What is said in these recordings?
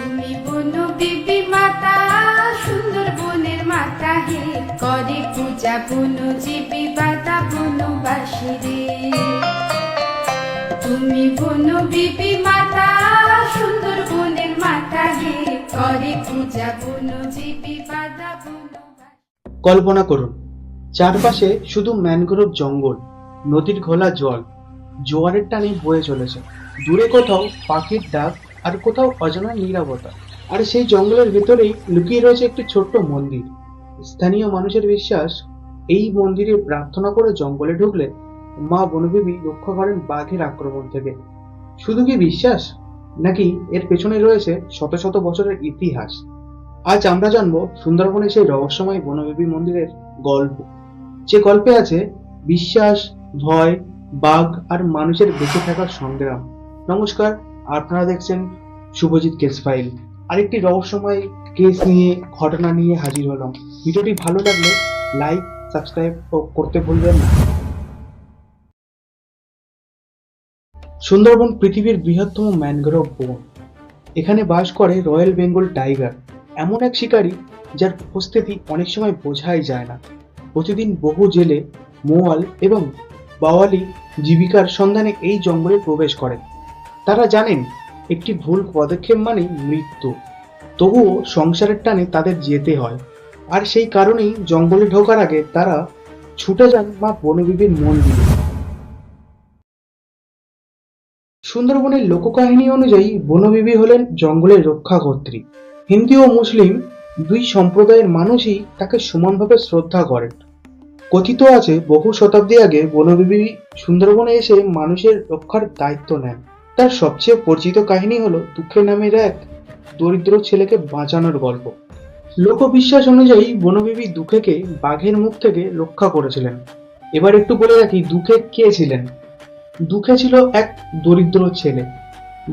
তুমি বন বিবি মাতা সুন্দরবনের মাতা হে, করে পূজা বনজীবী বাধা বনবাসী রে। তুমি বন বিবি মাতা সুন্দরবনের মাতা হে, করে পূজা বনজীবী বাধা বনবাসী। কল্পনা করুন, চারপাশে শুধু ম্যানগ্রোভ জঙ্গল, নদীর ঘোলা জল জোয়ারের টানে বয়ে চলেছে। দূরে কোথাও পাখির ডাক, আর কোথাও অজানা নীরবতা। আর সেই জঙ্গলের ভেতরেই লুকিয়ে রয়েছে একটি ছোট্ট মন্দির। স্থানীয় মানুষের বিশ্বাস, এই মন্দিরে প্রার্থনা করে জঙ্গলে ঢুকলে মা বনবিবি রক্ষা করেন বাঘের আক্রমণ থেকে। শুধু কি বিশ্বাস, নাকি এর পেছনে রয়েছে শত শত বছরের ইতিহাস? আজ আমরা জানবো সুন্দরবনের সেই রহস্যময় বনবিবি মন্দিরের গল্প, যে গল্পে আছে বিশ্বাস, ভয়, বাঘ আর মানুষের বেঁচে থাকার সংগ্রাম। নমস্কার, আপনারা দেখছেন শুভজিৎ কেস ফাইল। আরেকটি রহস্যময় কেস নিয়ে, ঘটনা নিয়ে হাজির হলাম। ভিডিওটি ভালো লাগলে লাইক, সাবস্ক্রাইব করতে ভুলবেন না। সুন্দরবন পৃথিবীর বৃহত্তম ম্যানগ্রোভ বন। এখানে বাস করে রয়্যাল বেঙ্গল টাইগার, এমন এক শিকারী যার উপস্থিতি অনেক সময় বোঝাই যায় না। প্রতিদিন বহু জেলে, মোয়াল এবং বাওয়ালি জীবিকার সন্ধানে এই জঙ্গলে প্রবেশ করে। তারা জানেন একটি ভুল পদক্ষেপ মানেই মৃত্যু, তবুও সংসারের টানে তাদের যেতে হয়। আর সেই কারণেই জঙ্গলে ঢোকার আগে তারা ছুটে যান মা বনবিবির মন্দিরে। সুন্দরবনের লোককাহিনী অনুযায়ী বনবিবি হলেন জঙ্গলের রক্ষাকর্ত্রী। হিন্দু ও মুসলিম দুই সম্প্রদায়ের মানুষই তাকে সমানভাবে শ্রদ্ধা করেন। কথিত আছে বহু শতাব্দী আগে বনবিবি সুন্দরবনে এসে মানুষের রক্ষার দায়িত্ব নেন। তার সবচেয়ে পরিচিত কাহিনী হলো দুঃখে নামের এক দরিদ্র ছেলেকে বাঁচানোর গল্প। লোকবিশ্বাস অনুযায়ী বনবিবি দুঃখেকে বাঘের মুখ থেকে রক্ষা করেছিলেন। এবার একটু বলে রাখি, দুঃখে কে ছিলেন। দুঃখে ছিল এক দরিদ্র ছেলে।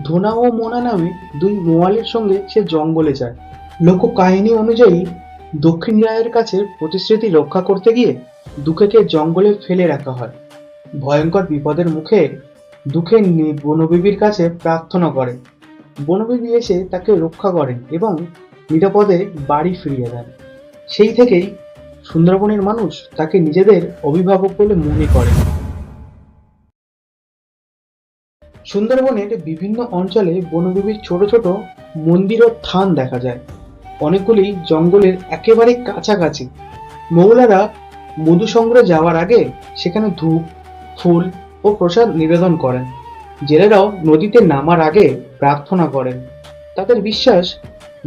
ধোনা ও মোনা নামে দুই মোয়ালের সঙ্গে সে জঙ্গলে যায়। লোককাহিনী অনুযায়ী দক্ষিণ রায়ের কাছে প্রতিশ্রুতি রক্ষা করতে গিয়ে দুঃখেকে জঙ্গলে ফেলে রাখা হয়। ভয়ঙ্কর বিপদের মুখে দুঃখে বনবিবির কাছে প্রার্থনা করে। বনবিবি এসে তাকে রক্ষা করেন এবং নিরাপদে বাড়ি ফিরিয়ে দেন। সেই থেকেই সুন্দরবনের মানুষ তাকে নিজেদের অভিভাবক বলে মনে করে। সুন্দরবনের বিভিন্ন অঞ্চলে বনবিবির ছোট ছোট মন্দির ও থান দেখা যায়। অনেকগুলি জঙ্গলের একেবারে কাছাকাছি। মহিলারা মধু সংগ্রহে যাওয়ার আগে সেখানে ধূপ, ফুল ও প্রসাদ নিবেদন করেন। জেলেরাও নদীতে নামার আগে প্রার্থনা করেন। তাদের বিশ্বাস,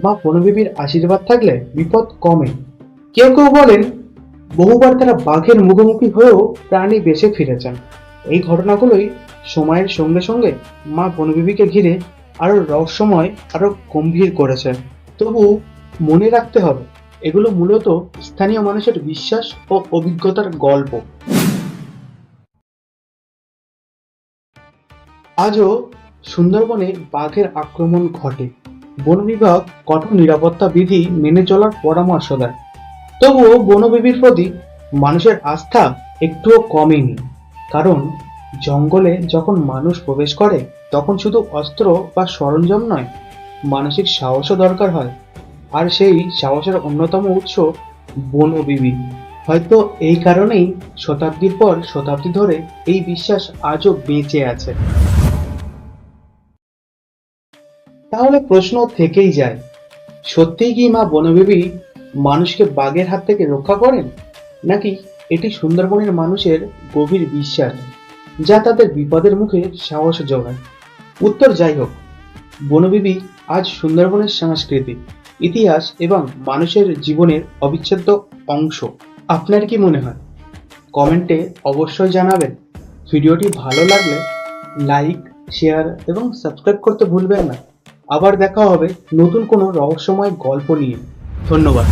মা বনবিবির আশীর্বাদ থাকলে বিপদ কমে। কেউ কেউ বলেন বহুবার তারা বাঘের মুখোমুখি হয়েও প্রাণী বেঁচে ফিরেছেন। এই ঘটনাগুলোই সময়ের সঙ্গে সঙ্গে মা বনবিবিকে ঘিরে আরো রহস্যময়, আরো গম্ভীর করেছে। তবু মনে রাখতে হবে, এগুলো মূলত স্থানীয় মানুষের বিশ্বাস ও অভিজ্ঞতার গল্প। আজও সুন্দরবনে বাঘের আক্রমণ ঘটে। বন বিভাগ কঠোর নিরাপত্তা বিধি মেনে চলার পরামর্শ দেয়। তবুও বনবিবির প্রতি মানুষের আস্থা একটুও কমেনি। কারণ জঙ্গলে যখন মানুষ প্রবেশ করে, তখন শুধু অস্ত্র বা সরঞ্জাম নয়, মানসিক সাহসও দরকার হয়। আর সেই সাহসের অন্যতম উৎস বনবিবি। হয়তো এই কারণেই শতাব্দীর পর শতাব্দী ধরে এই বিশ্বাস আজও বেঁচে আছে। তাহলে প্রশ্ন থেকেই যায়, সত্যিই কি মা বনবিবি মানুষকে বাঘের হাত থেকে রক্ষা করেন, নাকি এটি সুন্দরবনের মানুষের গভীর বিশ্বাস যা তাদের বিপদের মুখে সাহস যোগায়? উত্তর যাই হোক, বনবিবি আজ সুন্দরবনের সংস্কৃতি, ইতিহাস এবং মানুষের জীবনের অবিচ্ছেদ্য অংশ। আপনার কি মনে হয়? কমেন্টে অবশ্যই জানাবেন। ভিডিওটি ভালো লাগলে লাইক, শেয়ার এবং সাবস্ক্রাইব করতে ভুলবেন না। আবার দেখা হবে নতুন কোনো রহস্যময় গল্প নিয়ে। ধন্যবাদ।